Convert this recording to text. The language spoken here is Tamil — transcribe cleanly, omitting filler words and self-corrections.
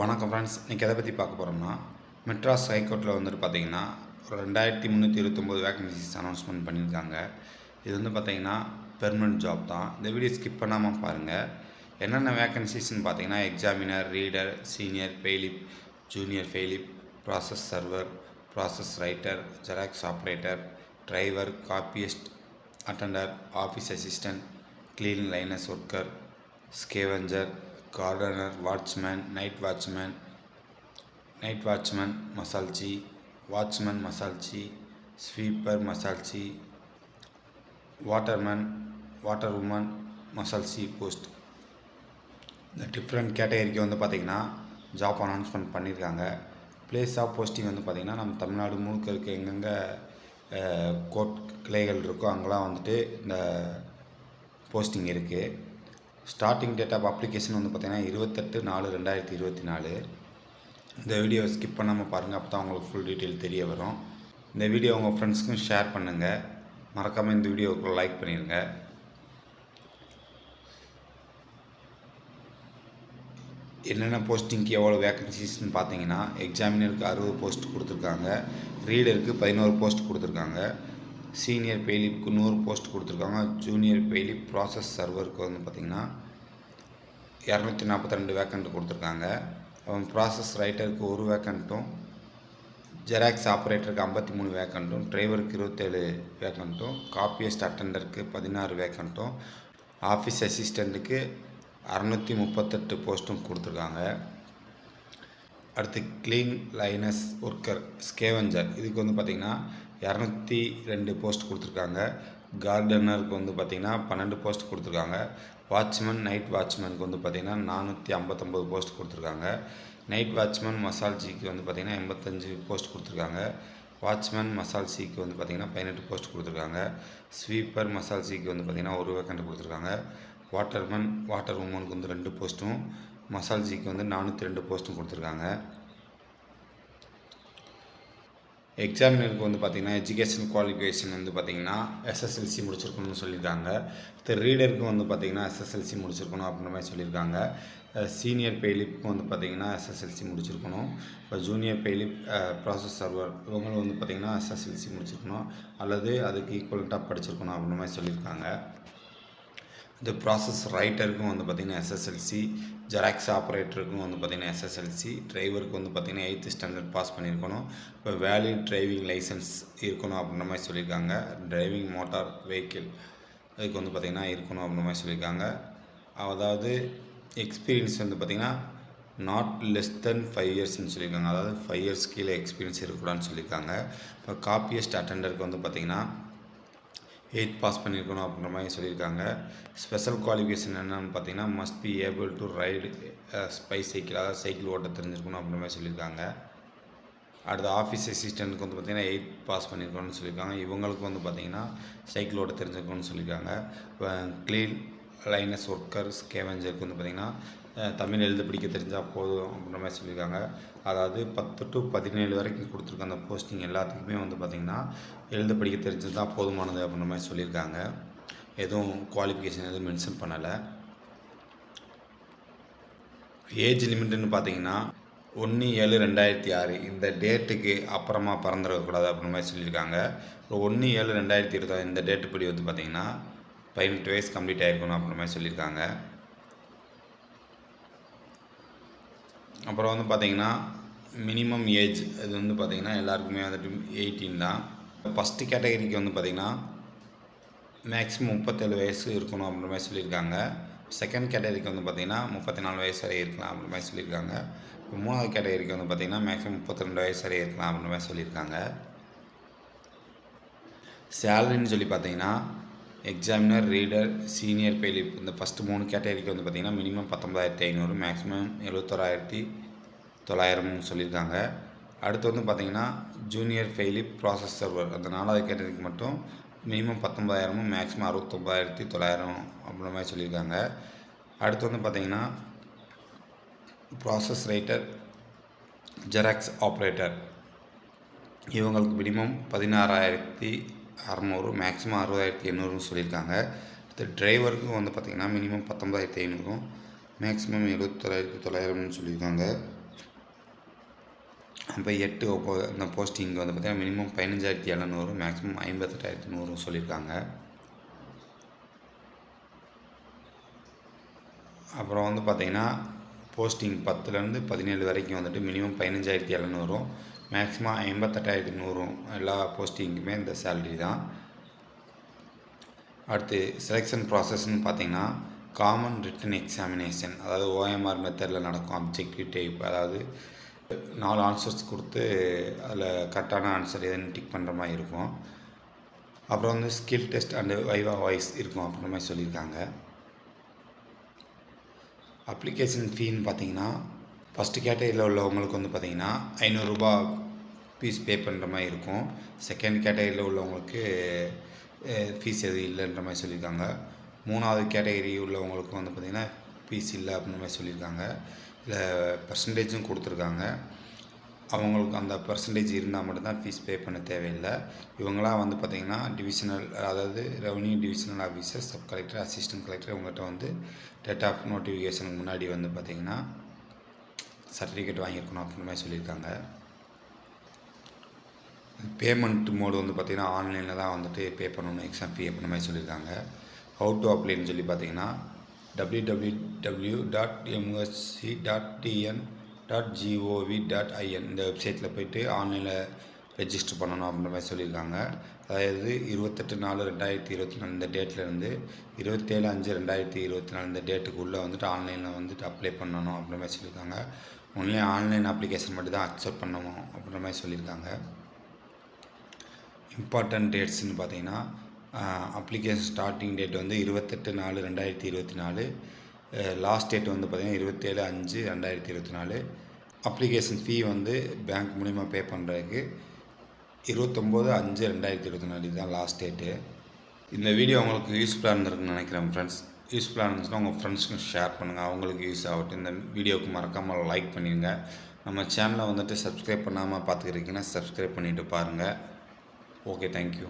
வணக்கம் ஃப்ரெண்ட்ஸ். இன்றைக்கி எதை பற்றி பார்க்க போகிறோம்னா, மெட்ராஸ் ஹைகோர்ட்டில் வந்துட்டு பார்த்திங்கன்னா ஒரு 2329 வேக்கன்சிஸ் அனௌன்ஸ்மெண்ட் பண்ணியிருக்காங்க. இது வந்து பார்த்திங்கன்னா பெர்மனெண்ட் ஜாப் தான். இந்த வீடியோ ஸ்கிப் பண்ணாமல் பாருங்கள். என்னென்ன வேக்கன்சிஸ்ன்னு பார்த்தீங்கன்னா, examiner, reader, senior bailiff, junior bailiff, process server, process writer, xerox operator, driver, copyist, attender, office assistant, cleanliness worker, scavenger, gardener, watchman, night watchman மசால்ச்சி, வாட்ச்மேன் மசால்ச்சி, ஸ்வீப்பர் மசால்ச்சி, வாட்டர் உமன் மசால்ச்சி போஸ்ட். இந்த டிஃப்ரெண்ட் கேட்டகரிக்கு வந்து பார்த்திங்கன்னா ஜாப் அனௌன்ஸ்மெண்ட் பண்ணியிருக்காங்க. பிளேஸ் ஆஃப் போஸ்டிங் வந்து பார்த்திங்கன்னா நம்ம தமிழ்நாடு முழுக்க இருக்க எங்கெங்கே கோர்ட் கிளைகள் இருக்கோ அங்கெல்லாம் வந்துட்டு இந்த போஸ்டிங் இருக்குது. ஸ்டார்டிங் டேட் ஆஃப் அப்ளிகேஷன் வந்து பார்த்திங்கன்னா 28/4/2024. இந்த வீடியோவை ஸ்கிப் பண்ணாமல் பாருங்கள். அப்போ தான் உங்களுக்கு ஃபுல் டீட்டெயில் தெரிய வரும். இந்த வீடியோ உங்கள் ஃப்ரெண்ட்ஸ்க்கும் ஷேர் பண்ணுங்கள். மறக்காமல் இந்த வீடியோவுக்கு லைக் பண்ணிடுங்க. என்னென்ன போஸ்டிங்க்கு எவ்வளோ வேக்கன்சிஸ்ன்னு பார்த்தீங்கன்னா, எக்ஸாமினருக்கு 60 போஸ்ட் கொடுத்துருக்காங்க, ரீடருக்கு 11 போஸ்ட் கொடுத்துருக்காங்க, சீனியர் பெய்லிப்க்கு 100 போஸ்ட் கொடுத்துருக்காங்க, ஜூனியர் பெய்லிப் ப்ராசஸ் சர்வருக்கு வந்து பார்த்திங்கன்னா 242 வேக்கண்ட் கொடுத்துருக்காங்க. ப்ராசஸ் ரைட்டருக்கு 1 வேக்கண்ட்டும், ஜெராக்ஸ் ஆப்ரேட்டருக்கு 53 வேக்கண்ட்டும், டிரைவருக்கு 27 வேக்கண்ட்டும், காப்பியஸ்ட் அட்டெண்டருக்கு 16 வேக்கண்ட்டும், ஆஃபீஸ் அசிஸ்டண்ட்டுக்கு 638 போஸ்ட்டும் கொடுத்துருக்காங்க. அடுத்து கிளீன் லைனஸ் ஒர்க்கர், ஸ்கேவெஞ்சர், இதுக்கு வந்து பார்த்திங்கன்னா 202 போஸ்ட் கொடுத்துருக்காங்க. கார்டனருக்கு வந்து பார்த்திங்கன்னா 12 போஸ்ட் கொடுத்துருக்காங்க. வாட்ச்மேன், நைட் வாட்ச்மேனுக்கு வந்து பார்த்திங்கன்னா 459 போஸ்ட் கொடுத்துருக்காங்க. நைட் வாட்ச்மேன் மசால்ஜிக்கு வந்து பார்த்திங்கன்னா 85 போஸ்ட் கொடுத்துருக்காங்க. வாட்ச்மேன் மசால்சிக்கு வந்து பார்த்திங்கன்னா 18 போஸ்ட் கொடுத்துருக்காங்க. ஸ்வீப்பர் மசால்சிக்கு வந்து பார்த்திங்கன்னா 1 வேக்கண்ட் கொடுத்துருக்காங்க. வாட்டர் உமனுக்கு வந்து 2 போஸ்ட்டும், மசால்ஜிக்கு வந்து 402 போஸ்ட்டும் கொடுத்துருக்காங்க. எக்ஸாமினருக்கு வந்து பார்த்திங்கன்னா எஜுகேஷன் குவாலிஃபிகேஷன் வந்து பார்த்திங்கன்னா எஸ்எஸ்எல்சி முடிச்சிருக்கணும்னு சொல்லியிருக்காங்க. ரீடருக்கு வந்து பார்த்திங்கன்னா எஸ்எஸ்எல்சி முடிச்சிருக்கணும் அப்படின்ற மாதிரி சொல்லியிருக்காங்க. சீனியர் பெய்லிப்புக்கும் வந்து பார்த்திங்கன்னா எஸ்எஸ்எல்சி முடிச்சிருக்கணும். இப்போ ஜூனியர் பெய்லிப், ப்ராசஸ் சர்வர் இவங்களும் வந்து பார்த்திங்கன்னா எஸ்எஸ்எல்சி முடிச்சிருக்கணும் அல்லது அதுக்கு ஈக்குவலண்ட்டாக படிச்சிருக்கணும் அப்படின்ற மாதிரி சொல்லியிருக்காங்க. இந்த ப்ராசஸ் ரைட்டருக்கும் வந்து பார்த்திங்கன்னா எஸ்எஸ்எல்சி, ஜெராக்ஸ் ஆப்ரேட்டருக்கும் வந்து பார்த்திங்கன்னா எஸ்எஸ்எல்சி, டிரைவருக்கு வந்து பார்த்திங்கன்னா 8th ஸ்டாண்டர்ட் பாஸ் பண்ணியிருக்கணும். இப்போ வேலிட் டிரைவிங் லைசன்ஸ் இருக்கணும் அப்படின்ற மாதிரி சொல்லியிருக்காங்க. டிரைவிங் மோட்டார் வெஹிக்கிள் அதுக்கு வந்து பார்த்திங்கன்னா இருக்கணும் அப்படின்ற மாதிரி சொல்லியிருக்காங்க. அதாவது எக்ஸ்பீரியன்ஸ் வந்து பார்த்திங்கன்னா நாட் லெஸ் தென் 5 இயர்ஸ்ன்னு சொல்லியிருக்காங்க. அதாவது 5 இயர்ஸ் கீழே எக்ஸ்பீரியன்ஸ் இருக்கக்கூடாதுன்னு சொல்லியிருக்காங்க. இப்போ காப்பியஸ்ட் அட்டெண்டருக்கு வந்து பார்த்திங்கன்னா 8th பாஸ் பண்ணியிருக்கணும் அப்படின்ற மாதிரி சொல்லியிருக்காங்க. ஸ்பெஷல் குவாலிஃபிகேஷன் என்னென்னு பார்த்தீங்கன்னா must be able to ride spy cycle, அதாவது சைக்கிள் ஓட்ட தெரிஞ்சிருக்கணும் அப்படின்ற மாதிரி சொல்லியிருக்காங்க. அடுத்த ஆஃபீஸ் அசிஸ்டண்ட்டுக்கு வந்து பார்த்திங்கன்னா 8th பாஸ் பண்ணியிருக்கணும்னு சொல்லியிருக்காங்க. இவங்களுக்கு வந்து பார்த்திங்கன்னா சைக்கிள் ஓட்ட தெரிஞ்சிருக்கணும்னு சொல்லியிருக்காங்க. கிளீன் லைனஸ் ஒர்க்கர், ஸ்கேவெஞ்சருக்கு வந்து பார்த்திங்கன்னா தமிழ் எழுத படிக்க தெரிஞ்சால் போதும் அப்படின்ற மாதிரி சொல்லியிருக்காங்க. அதாவது 10 to 17 வரைக்கும் கொடுத்துருக்க அந்த போஸ்டிங் எல்லாத்துக்குமே வந்து பார்த்திங்கன்னா எழுத படிக்க தெரிஞ்சது தான் போதுமானது அப்படின்ற மாதிரி சொல்லியிருக்காங்க. எதுவும் குவாலிஃபிகேஷன் எதுவும் மென்ஷன் பண்ணலை. ஏஜ் லிமிட்டுன்னு பார்த்தீங்கன்னா 1/7/2006 இந்த டேட்டுக்கு அப்புறமா பிறந்துடக்கூடாது அப்படின்ற மாதிரி சொல்லியிருக்காங்க. 1/7/2026 இந்த டேட்டு படி வந்து பார்த்திங்கன்னா 18 வயசு கம்ப்ளீட் ஆகிருக்கணும் அப்படின்ற மாதிரி சொல்லியிருக்காங்க. அப்புறம் வந்து பார்த்திங்கன்னா மினிமம் ஏஜ் இது வந்து பார்த்திங்கன்னா எல்லாருக்குமே வந்துட்டு 18 தான். ஃபஸ்ட்டு கேட்டகரிக்கு வந்து பார்த்திங்கன்னா மேக்ஸிமம் 37 வயசு இருக்கணும் அப்படின்ற மாதிரி சொல்லியிருக்காங்க. செகண்ட் கேட்டகரிக்கு வந்து பார்த்திங்கன்னா 34 வயசு வரை இருக்கலாம் அப்படின்ற மாதிரி சொல்லியிருக்காங்க. மூணாவது கேட்டகரிக்கு வந்து பார்த்திங்கன்னா மேக்ஸிமம் 32 வயசு வரை இருக்கலாம் அப்படின்ற மாதிரி சொல்லியிருக்காங்க. சேலரின்னு சொல்லி பார்த்திங்கன்னா எக்ஸாமினர், ரீடர், சீனியர் பெய்லிப் இந்த ஃபஸ்ட்டு 3 கேட்டகரிக்கு வந்து பார்த்திங்கன்னா மினிமம் 19,500, மேக்ஸிமம் 71,900 சொல்லியிருக்காங்க. அடுத்து வந்து பார்த்திங்கன்னா ஜூனியர் பெய்லிப், ப்ராசஸ் சர்வர் அந்த 4வது கேட்டகரிக்கு மட்டும் மினிமம் 19,000, மேக்ஸிமம் 69,900 அப்படின்ற மாதிரி சொல்லியிருக்காங்க. அடுத்து வந்து பார்த்திங்கன்னா ப்ராசஸ் ரைட்டர், ஜெராக்ஸ் ஆப்ரேட்டர் இவங்களுக்கு மினிமம் 16,600, மேக்ஸிமம் 60,800 சொல்லியிருக்காங்க. அடுத்து டிரைவருக்கு வந்து பார்த்திங்கன்னா மினிமம் 19,500, மேக்ஸிமம் 71,900 சொல்லியிருக்காங்க. இப்போ 8 இந்த போஸ்டிங் வந்து பார்த்திங்கன்னா மினிமம் 15,700 மேக்ஸிமம் 58,100 சொல்லியிருக்காங்க. அப்புறம் வந்து பார்த்திங்கன்னா போஸ்டிங் 10லேருந்து 17 வரைக்கும் வந்துட்டு மினிமம் 15,700 மேக்ஸிமம் 58,100 எல்லா போஸ்டிங்குமே இந்த சேலரி தான். அடுத்து செலெக்ஷன் ப்ராசஸ்ன்னு பார்த்திங்கன்னா காமன் ரிட்டன் எக்ஸாமினேஷன், அதாவது OMR மெத்தடில் நடக்கும். அப்ஜெக்டிவ் டைப், அதாவது 4 ஆன்சர்ஸ் கொடுத்து அதில் கரெக்டான ஆன்சர் எதுன்னு டிக் பண்ணுற மாதிரி இருக்கும். அப்புறம் வந்து skill test and viva voice இருக்கும் அப்படின்ற மாதிரி சொல்லியிருக்காங்க. அப்ளிகேஷன் ஃபீன்னு பார்த்தீங்கன்னா ஃபஸ்ட்டு கேட்டகரியில் உள்ளவங்களுக்கு வந்து பார்த்திங்கன்னா 500 ரூபா ஃபீஸ் பே பண்ணுற மாதிரி இருக்கும். செகண்ட் கேட்டகரியில் உள்ளவங்களுக்கு ஃபீஸ் எதுவும் இல்லைன்ற மாதிரி சொல்லியிருக்காங்க. 3வது கேட்டகரி உள்ளவங்களுக்கு வந்து பார்த்திங்கன்னா ஃபீஸ் இல்லை அப்படின்ற மாதிரி சொல்லியிருக்காங்க. இதில் பர்சன்டேஜும் கொடுத்துருக்காங்க. அவங்களுக்கு அந்த பர்சன்டேஜ் இருந்தால் மட்டும்தான் ஃபீஸ் பே பண்ண தேவையில்லை. இவங்களாம் வந்து பார்த்திங்கன்னா டிவிஷனல், அதாவது revenue divisional officer, sub collector, assistant collector, இவங்ககிட்ட வந்து டேட் ஆஃப் நோட்டிஃபிகேஷனுக்கு முன்னாடி வந்து பார்த்திங்கன்னா சர்டிஃபிகேட் வாங்கியிருக்கணும் அப்படின்ற மாதிரி சொல்லியிருக்காங்க. பேமெண்ட் மோடு வந்து பார்த்திங்கன்னா ஆன்லைனில் தான் வந்துட்டு பே பண்ணணும் எக்ஸாம் ஃபீ அப்படின்ற மாதிரி சொல்லியிருக்காங்க. ஹவு டு அப்ளைன்னு சொல்லி பார்த்திங்கன்னா www.msc.tn.gov.in இந்த வெப்சைட்டில் போய்ட்டு ஆன்லைனில் ரெஜிஸ்டர் பண்ணணும் அப்படின்ற மாதிரி சொல்லியிருக்காங்க. அதாவது 28/4/2024 இந்த டேட்லேருந்து 27/5/2024 இந்த டேட்டுக்குள்ளே வந்துட்டு ஆன்லைனில் வந்துட்டு அப்ளை பண்ணணும் அப்படின்ற மாதிரி சொல்லியிருக்காங்க. ஒன்லி ஆன்லைன் அப்ளிகேஷன் மட்டும் தான் அக்செப்ட் பண்ணணும் அப்படின்ற மாதிரி சொல்லியிருக்காங்க. இம்பார்ட்டன்ட் டேட்ஸ்ன்னு பார்த்தீங்கன்னா அப்ளிகேஷன் ஸ்டார்டிங் டேட் வந்து 28/4/2024, லாஸ்ட் டேட் வந்து பார்த்திங்கன்னா 27/5/2024. அப்ளிகேஷன் ஃபீ வந்து பேங்க் மூலிமா பே பண்ணுறதுக்கு 29/5/2024 இதுதான் லாஸ்ட் டேட்டு. இந்த வீடியோ உங்களுக்கு யூஸ்ஃபுல்லாக இருந்திருக்குன்னு நினைக்கிறேன் ஃப்ரெண்ட்ஸ். யூஸ்ஃபுல்லாக இருந்துச்சுன்னா உங்கள் ஃப்ரெண்ட்ஸுக்கும் ஷேர் பண்ணுங்கள், அவங்களுக்கு யூஸ் ஆகட்டும். இந்த வீடியோவுக்கு மறக்காமல் லைக் பண்ணிடுங்க. நம்ம சேனலை வந்துட்டு சப்ஸ்கிரைப் பண்ணாமல் பார்த்துக்கிறீங்கன்னா சப்ஸ்கிரைப் பண்ணிவிட்டு பாருங்கள். Okay, thank you.